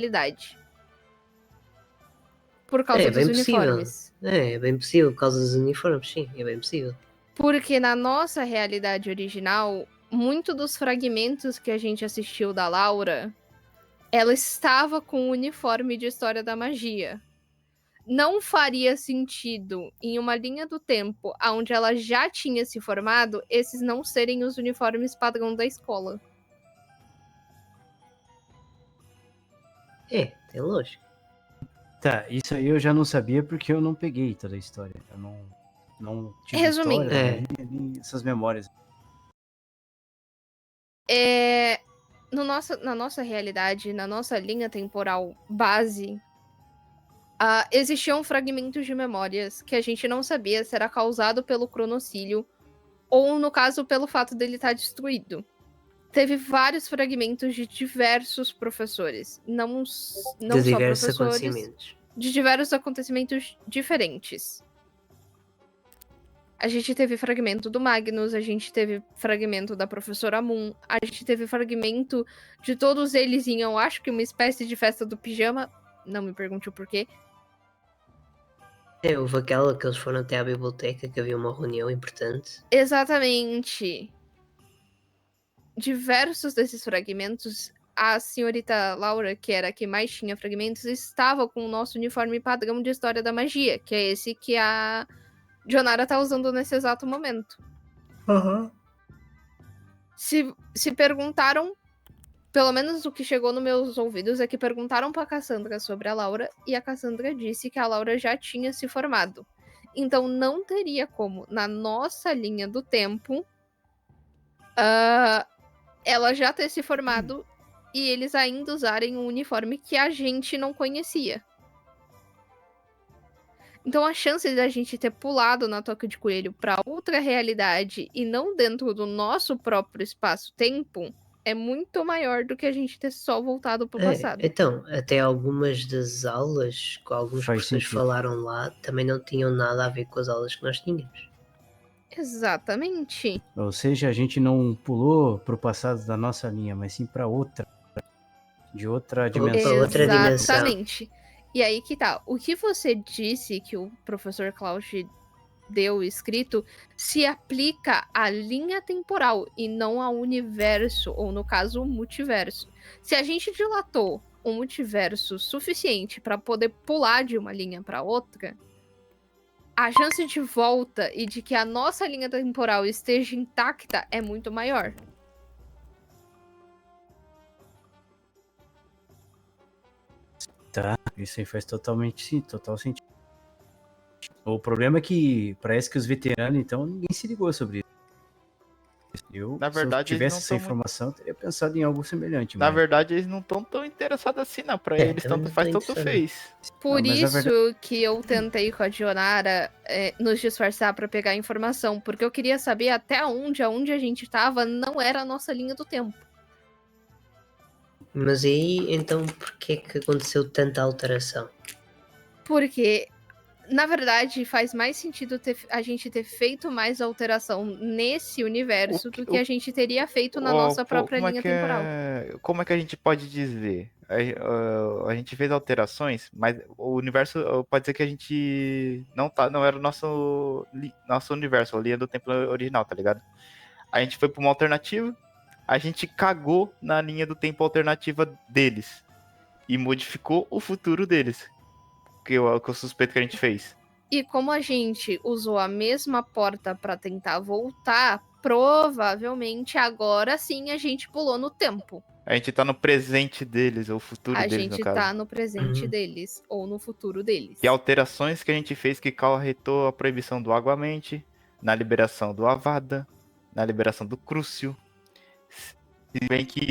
realidade. Por causa dos uniformes. É bem possível, por causa dos uniformes, sim, é bem possível. Porque na nossa realidade original, muito dos fragmentos que a gente assistiu da Laura, ela estava com o uniforme de História da Magia. Não faria sentido, em uma linha do tempo onde ela já tinha se formado, esses não serem os uniformes padrão da escola. É lógico. Tá, isso aí eu já não sabia porque eu não peguei toda a história. Eu não tive Resumindo, história, nem essas memórias. na nossa realidade, na nossa linha temporal base, existiam fragmentos de memórias que a gente não sabia se era causado pelo cronocílio ou, no caso, pelo fato dele estar destruído. Teve vários fragmentos de diversos professores, não de só diversos professores, acontecimentos. de diversos acontecimentos diferentes. A gente teve fragmento do Magnus, a gente teve fragmento da professora Moon, a gente teve fragmento de todos eles em, eu acho que uma espécie de festa do pijama, não me pergunte o porquê. Houve aquela que eles foram até à biblioteca, que havia uma reunião importante. Exatamente. Diversos desses fragmentos, a senhorita Laura, que era a que mais tinha fragmentos, estava com o nosso uniforme padrão de História da Magia, que é esse que a Jonara tá usando nesse exato momento. Uhum. Se perguntaram, pelo menos o que chegou nos meus ouvidos é que perguntaram pra Cassandra sobre a Laura, e a Cassandra disse que a Laura já tinha se formado. Então não teria como, na nossa linha do tempo, ela já ter se formado e eles ainda usarem um uniforme que a gente não conhecia. Então a chance da gente ter pulado na toca de coelho para outra realidade e não dentro do nosso próprio espaço-tempo é muito maior do que a gente ter só voltado pro passado. Então, até algumas das aulas que alguns professores falaram lá também não tinham nada a ver com as aulas que nós tínhamos. Exatamente. Ou seja, a gente não pulou pro passado da nossa linha, mas sim para outra. De outra dimensão. Outra dimensão. Exatamente. E aí que tá. O que você disse que o professor Klaus deu escrito se aplica à linha temporal e não ao universo, ou no caso, o multiverso. Se a gente dilatou um multiverso suficiente para poder pular de uma linha para outra, a chance de volta e de que a nossa linha temporal esteja intacta é muito maior. Tá, isso aí faz total sentido. O problema é que parece que os veteranos, então, ninguém se ligou sobre isso. Na verdade, se eu tivesse essa informação, eu teria pensado em algo semelhante. Na verdade, eles não estão tão interessados assim, não. Pra eles, tanto faz, tanto fez. Por isso que eu tentei com a Dionara nos disfarçar pra pegar a informação, porque eu queria saber até onde a gente tava não era a nossa linha do tempo. Mas aí, então, por que aconteceu tanta alteração? Porque, na verdade, faz mais sentido a gente ter feito mais alteração nesse universo do que a gente teria feito na nossa própria linha temporal. Como é que a gente pode dizer? A gente fez alterações, mas o universo pode ser que a gente não era o nosso universo, a linha do tempo original, tá ligado? A gente foi pra uma alternativa, a gente cagou na linha do tempo alternativa deles e modificou o futuro deles, que eu suspeito que a gente fez. E como a gente usou a mesma porta para tentar voltar, provavelmente agora sim a gente pulou no tempo. A gente tá no presente deles, ou futuro deles, no caso. A gente tá no presente deles, ou no futuro deles. E alterações que a gente fez que acarretou a proibição do Aguamente, na liberação do Avada, na liberação do Crucio. Se bem que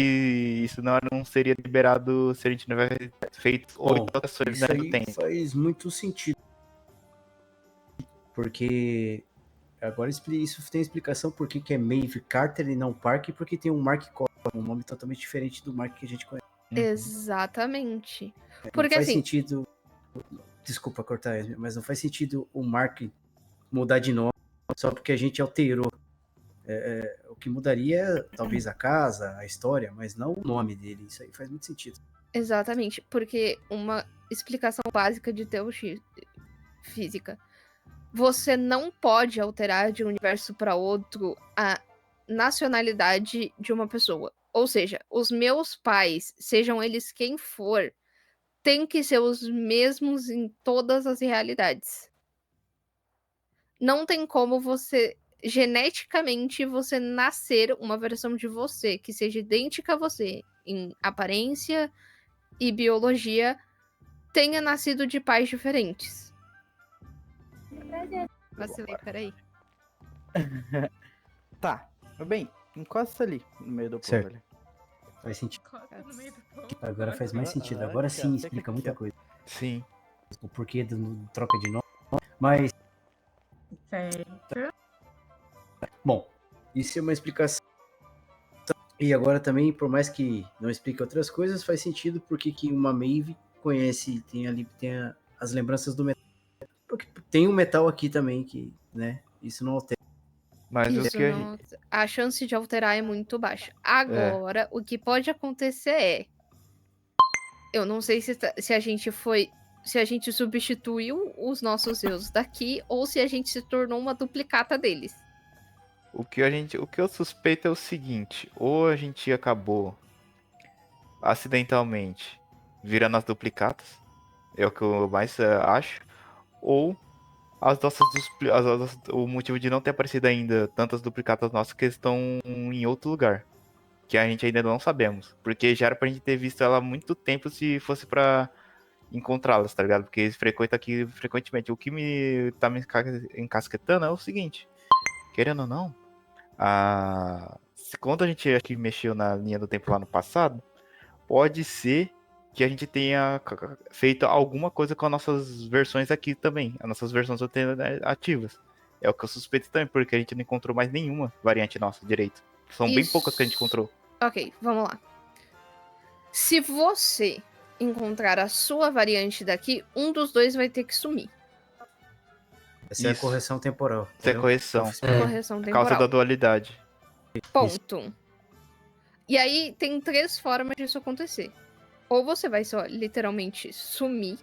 isso não seria liberado se a gente não tivesse feito 8 alterações do tempo. Faz muito sentido. Porque agora isso tem explicação por que é Maeve Carter e não Park, porque tem um Mark Cole, um nome totalmente diferente do Mark que a gente conhece. Exatamente. Porque não faz assim, sentido. Desculpa cortar, mas não faz sentido o Mark mudar de nome só porque a gente alterou. O que mudaria talvez a casa, a história, mas não o nome dele. Isso aí faz muito sentido. Exatamente, porque uma explicação básica de física. Você não pode alterar de um universo para outro a nacionalidade de uma pessoa. Ou seja, os meus pais, sejam eles quem for, têm que ser os mesmos em todas as realidades. Não tem como você, geneticamente, você nascer uma versão de você que seja idêntica a você em aparência e biologia, tenha nascido de pais diferentes. Vacilei, peraí. Tá, bem, encosta ali no meio do povo Certo. ali. Faz sentido. No meio do Agora faz mais sentido. Agora sim explica muita coisa. Sim. O porquê da troca de nome. Mas, Certo. bom, isso é uma explicação. E agora também, por mais que não explique outras coisas, faz sentido porque que uma Maeve conhece, tem as lembranças do metal. Porque tem um metal aqui também que, né, isso não altera. Mas o Isso que não, a chance de alterar é muito baixa. Agora, o que pode acontecer é, eu não sei se a gente foi, se a gente substituiu os nossos eus daqui ou se a gente se tornou uma duplicata deles. O que eu suspeito é o seguinte, ou a gente acabou acidentalmente virando as duplicatas, é o que eu mais acho, ou o motivo de não ter aparecido ainda tantas duplicatas nossas que estão em outro lugar, que a gente ainda não sabemos, porque já era pra gente ter visto ela há muito tempo se fosse pra encontrá-las, tá ligado? Porque eles frequentam aqui frequentemente. O que tá me encasquetando é o seguinte, querendo ou não, quando a gente aqui mexeu na linha do tempo lá no passado, pode ser que a gente tenha feito alguma coisa com as nossas versões aqui também, as nossas versões alternativas. É o que eu suspeito também, porque a gente não encontrou mais nenhuma variante nossa direito. São bem poucas que a gente encontrou. Ok, vamos lá. Se você encontrar a sua variante daqui, um dos dois vai ter que sumir. Essa é a Isso. correção temporal. Isso é entendeu? correção. Correção Por causa da temporal. dualidade. Ponto. E aí tem 3 formas disso acontecer. Ou você vai só literalmente sumir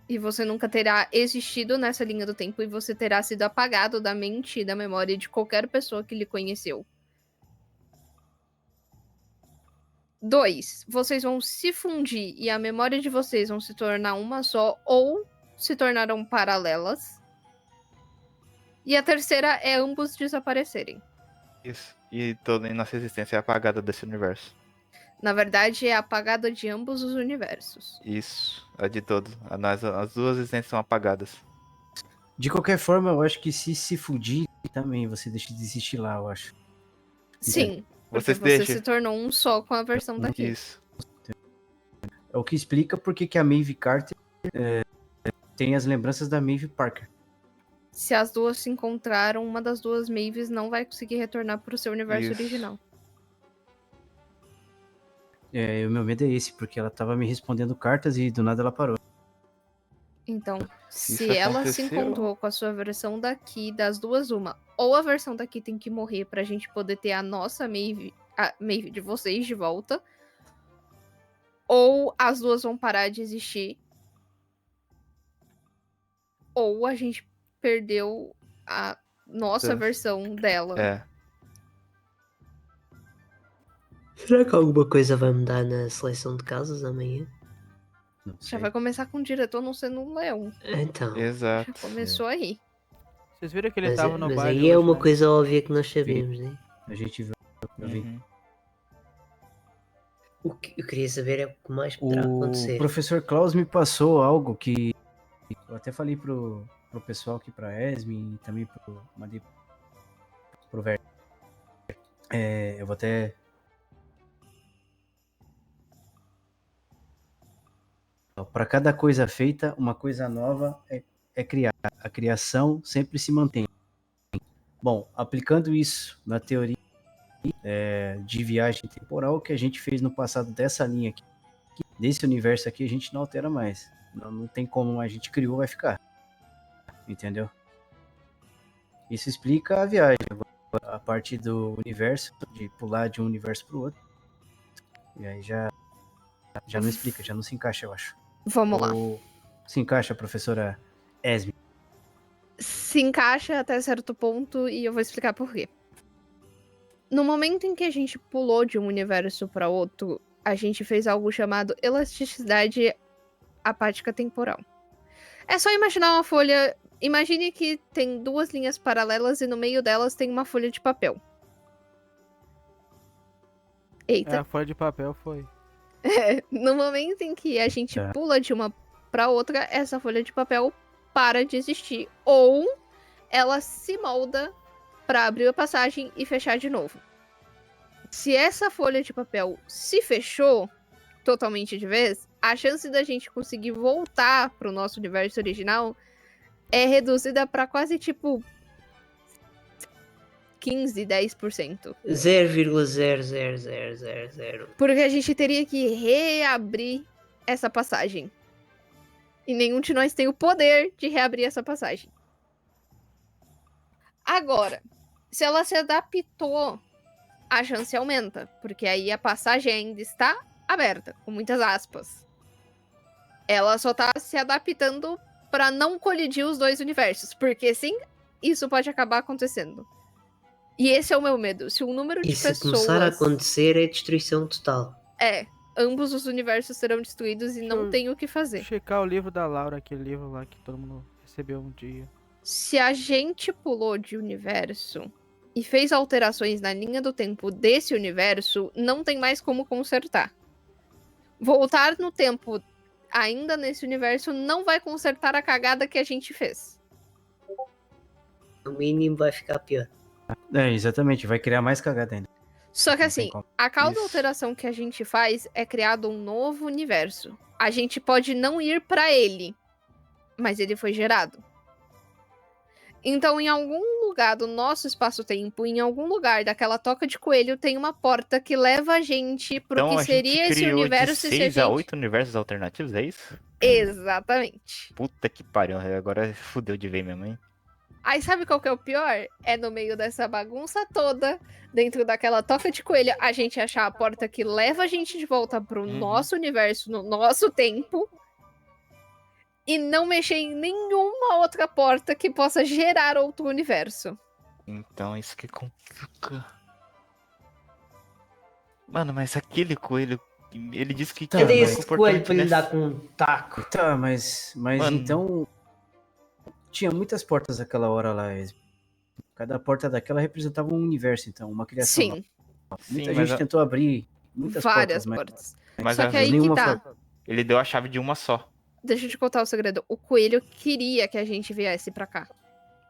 e você nunca terá existido nessa linha do tempo e você terá sido apagado da mente e da memória de qualquer pessoa que lhe conheceu. 2, vocês vão se fundir e a memória de vocês vão se tornar uma só ou se tornarão paralelas. E a terceira é ambos desaparecerem. Isso. E toda nossa existência é apagada desse universo. Na verdade, é apagada de ambos os universos. Isso. A de todos. As duas existências são apagadas. De qualquer forma, eu acho que se fudir também, você deixa de existir lá, eu acho. Sim, porque Vocês você deixam. se tornou um só com a versão daqui. Isso. É o que explica porque que a Maeve Carter tem as lembranças da Maeve Parker. Se as duas se encontraram, uma das duas Maves não vai conseguir retornar para o seu universo Isso. original. O meu medo é esse, porque ela tava me respondendo cartas e do nada ela parou. Então, Se se isso ela se aconteceu- encontrou com a sua versão daqui, das duas, uma. Ou a versão daqui tem que morrer pra gente poder ter a nossa Maeve, a Maeve de vocês de volta. Ou as duas vão parar de existir. Ou a gente perdeu a nossa versão dela. É. Será que alguma coisa vai mudar na seleção de casas amanhã? Não Já sei. vai começar com o diretor não sendo um leão. Então, Já Exato. começou aí. Vocês viram que ele mas, tava no mas bar aí é hoje, uma né? coisa óbvia que nós sabemos, né? A gente viu. Eu vi. Uhum. O que eu queria saber é o que mais poderá O acontecer. professor Klaus me passou algo que eu até falei pro pessoal aqui, pra Esme e também mandei pro Ver. Eu vou até... Para cada coisa feita, uma coisa nova é criada. A criação sempre se mantém. Bom, aplicando isso na teoria de viagem temporal que a gente fez no passado dessa linha aqui, desse universo aqui, a gente não altera mais. Não tem como a gente criou, vai ficar. Entendeu? Isso explica a viagem. A parte do universo, de pular de um universo para o outro. E aí já Já não explica, já não se encaixa, eu acho. Vamos lá. Se encaixa, professora Esme. Se encaixa até certo ponto e eu vou explicar por quê. No momento em que a gente pulou de um universo para outro, a gente fez algo chamado elasticidade apática temporal. É só imaginar uma folha. Imagine que tem duas linhas paralelas e no meio delas tem uma folha de papel. Eita. A folha de papel foi. No momento em que a gente pula de uma para outra, essa folha de papel para de existir. Ou ela se molda para abrir a passagem e fechar de novo. Se essa folha de papel se fechou totalmente de vez, a chance da gente conseguir voltar pro nosso universo original é reduzida para quase tipo 15, 10%. 0,00000. Porque a gente teria que reabrir essa passagem. E nenhum de nós tem o poder de reabrir essa passagem. Agora, se ela se adaptou, a chance aumenta. Porque aí a passagem ainda está aberta, com muitas aspas. Ela só tá se adaptando para não colidir os dois universos. Porque sim, isso pode acabar acontecendo. E esse é o meu medo. Se o número de E se pessoas... começar a acontecer, é destruição total. Ambos os universos serão destruídos e não tem o que fazer. Checar o livro da Laura, aquele livro lá que todo mundo recebeu um dia. Se a gente pulou de universo e fez alterações na linha do tempo desse universo, não tem mais como consertar. Voltar no tempo ainda nesse universo não vai consertar a cagada que a gente fez. No mínimo vai ficar pior. Exatamente, vai criar mais cagada ainda. Só que Não tem assim, como. a cada Isso. alteração que a gente faz é criado um novo universo. A gente pode não ir pra ele, mas ele foi gerado. Então, em algum lugar do nosso espaço-tempo, em algum lugar daquela toca de coelho, tem uma porta que leva a gente pro Então que a seria gente esse criou universo de se 6 a a gente... 8 universos alternativos, é isso? Exatamente. Puta que pariu, agora fudeu de ver mesmo, hein? Aí sabe qual que é o pior? É no meio dessa bagunça toda, dentro daquela toca de coelho, a gente achar a porta que leva a gente de volta pro nosso universo, no nosso tempo, e não mexer em nenhuma outra porta que possa gerar outro universo. Então isso que complica. Mano, mas aquele coelho, ele disse que Cadê mais esse coelho importante para lhe nessa- dar com um taco? Tá, mas Mano. então... Tinha muitas portas naquela hora lá, Esme. Cada porta daquela representava um universo, então, uma criação Sim, nova. Sim, Muita mas gente tentou abrir muitas várias portas, portas. mas Só às que vezes aí que nenhuma tá. ele deu a chave de uma só. Deixa eu te contar o segredo. O coelho queria que a gente viesse pra cá.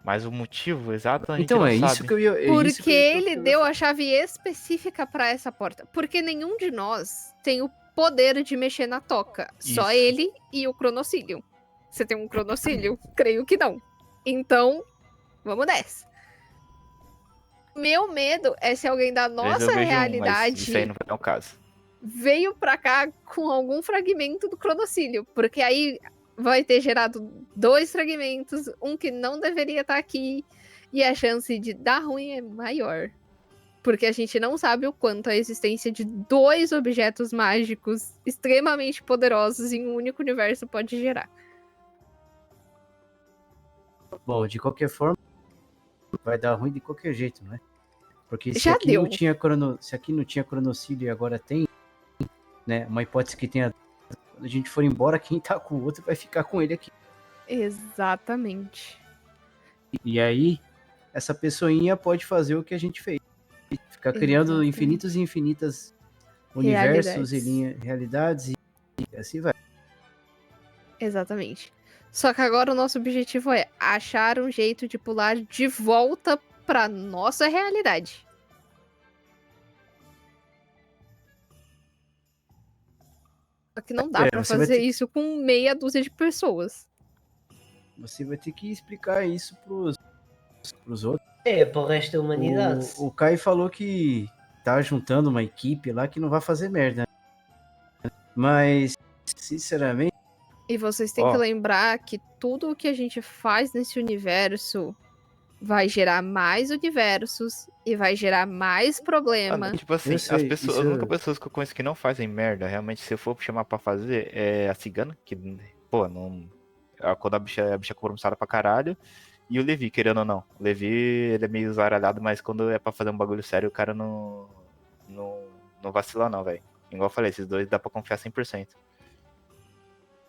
Mas o motivo exato a gente Então não é sabe. isso que eu ia... Porque ele deu a chave específica pra essa porta. Porque nenhum de nós tem o poder de mexer na toca. Só Isso. ele e o cronocílio. Você tem um cronocílio? Creio que não. Então, vamos nessa. Meu medo é se alguém da Às vezes nossa eu vejo realidade mas isso aí não vai dar o caso. veio pra cá com algum fragmento do cronocílio. Porque aí vai ter gerado 2 fragmentos, um que não deveria estar aqui. E a chance de dar ruim é maior. Porque a gente não sabe o quanto a existência de 2 objetos mágicos extremamente poderosos em um único universo pode gerar. Bom, de qualquer forma, vai dar ruim de qualquer jeito, né? Porque se Já aqui deu. não tinha se aqui não tinha cronocílio e agora tem, né? Uma hipótese que tenha... Quando a gente for embora, quem tá com o outro vai ficar com ele aqui. Exatamente. E aí, essa pessoinha pode fazer o que a gente fez. Ficar criando Exatamente. infinitos e infinitas universos Realidades. e realidades e assim vai. Exatamente. Só que agora o nosso objetivo é achar um jeito de pular de volta pra nossa realidade. Só que não dá pra você vai fazer ter- isso com meia dúzia de pessoas. Você vai ter que explicar isso pros outros. É, para o resto da humanidade. O Kai falou que tá juntando uma equipe lá que não vai fazer merda. Mas, sinceramente, E vocês têm Ó. que lembrar que tudo o que a gente faz nesse universo vai gerar mais universos e vai gerar mais problema. Tipo assim, Eu sei, as pessoas, isso- as únicas pessoas que eu conheço que não fazem merda, realmente, se eu for chamar pra fazer, é a Cigana, que, pô, não. Quando a bicha é compromissada pra caralho. E o Levi, querendo ou não. O Levi, ele é meio zaralhado, mas quando é pra fazer um bagulho sério, o cara não vacila não, velho. Igual eu falei, esses dois dá pra confiar 100%.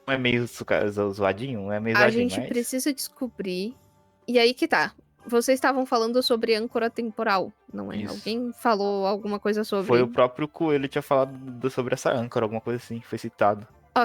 Um é meio zoadinho, um é meio A zoadinho, gente mas... precisa descobrir. E aí que tá. Vocês estavam falando sobre âncora temporal, não é? Isso. Alguém falou alguma coisa sobre. Foi o próprio Coelho que tinha falado sobre essa âncora, alguma coisa assim, foi citado.